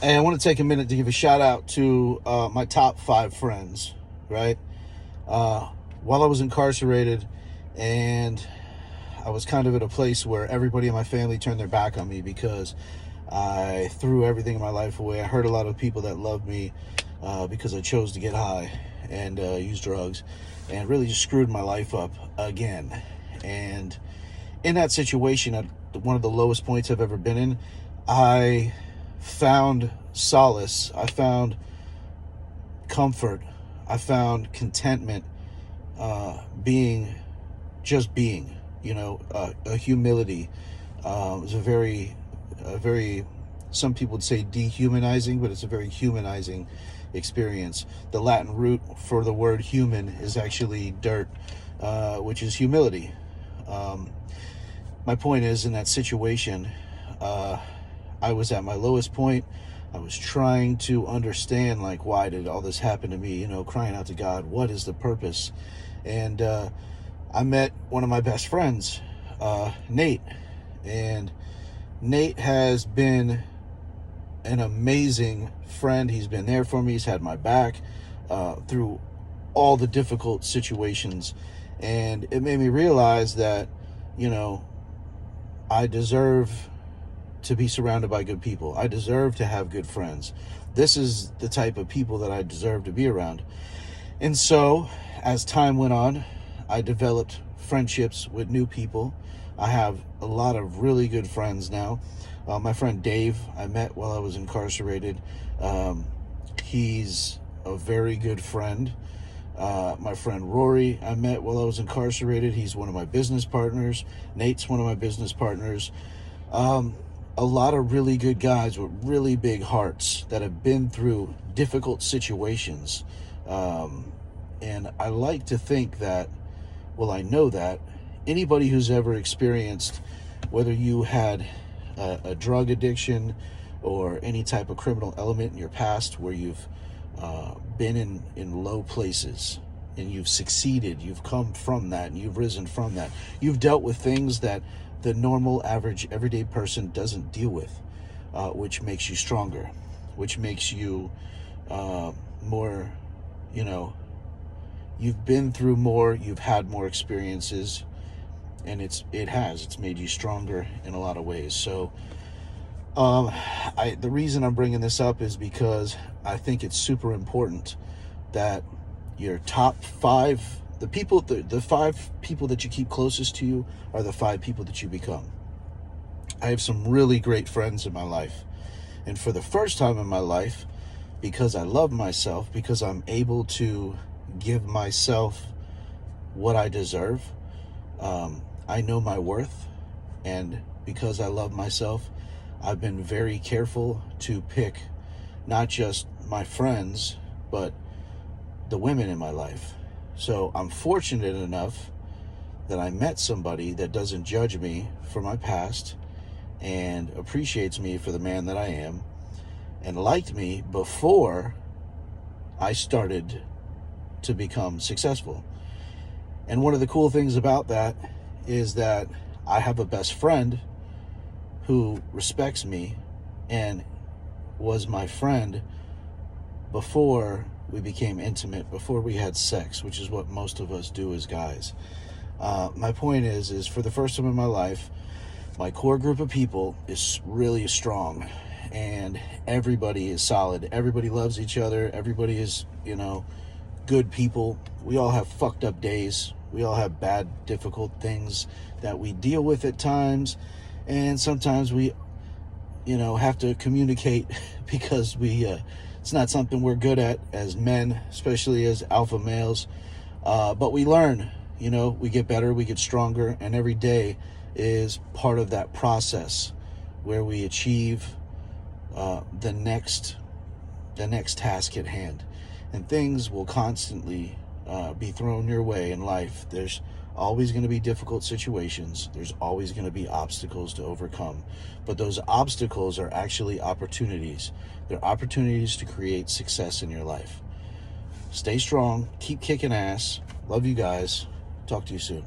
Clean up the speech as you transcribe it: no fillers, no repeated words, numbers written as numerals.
And I want to take a minute to give a shout out to my top 5 friends, right? While I was incarcerated and I was kind of at a place where everybody in my family turned their back on me because I threw everything in my life away. I hurt a lot of people that loved me because I chose to get high and use drugs, and really just screwed my life up again. And in that situation, at one of the lowest points I've ever been in, I found solace. I found comfort. I found contentment being, a humility. It was a very, some people would say dehumanizing, but it's a very humanizing experience. The Latin root for the word human is actually dirt, which is humility. My point is, in that situation, I was at my lowest point. I was trying to understand, like, why did all this happen to me? Crying out to God, what is the purpose? And I met one of my best friends, Nate. And Nate has been an amazing friend. He's been there for me. He's had my back through all the difficult situations. And it made me realize that, I deserve to be surrounded by good people. I deserve to have good friends. This is the type of people that I deserve to be around. And so, as time went on, I developed friendships with new people. I have a lot of really good friends now. My friend Dave, I met while I was incarcerated. He's a very good friend. My friend Rory, I met while I was incarcerated. He's one of my business partners. Nate's one of my business partners. A lot of really good guys with really big hearts that have been through difficult situations. And I like to think that, I know that anybody who's ever experienced, whether you had a drug addiction or any type of criminal element in your past where you've been in low places and you've succeeded, you've come from that and you've risen from that. You've dealt with things that the normal, average, everyday person doesn't deal with, which makes you stronger, which makes you more, you've been through more, you've had more experiences, and it's made you stronger in a lot of ways. So the reason I'm bringing this up is because I think it's super important that your top 5, the 5 people that you keep closest to you are the 5 people that you become. I have some really great friends in my life. And for the first time in my life, because I love myself, because I'm able to give myself what I deserve, I know my worth. And because I love myself, I've been very careful to pick not just my friends, but the women in my life. So I'm fortunate enough that I met somebody that doesn't judge me for my past and appreciates me for the man that I am and liked me before I started to become successful. And one of the cool things about that is that I have a best friend who respects me and was my friend before we became intimate, before we had sex, which is what most of us do as guys. My point is for the first time in my life, my core group of people is really strong and everybody is solid. Everybody loves each other. Everybody is, good people. We all have fucked up days. We all have bad, difficult things that we deal with at times. And sometimes we, have to communicate because it's not something we're good at as men, especially as alpha males. But we learn, we get better, we get stronger, and every day is part of that process where we achieve the next task at hand. And things will constantly be thrown your way in life. There's always going to be difficult situations. There's always going to be obstacles to overcome. But those obstacles are actually opportunities. They're opportunities to create success in your life. Stay strong. Keep kicking ass. Love you guys. Talk to you soon.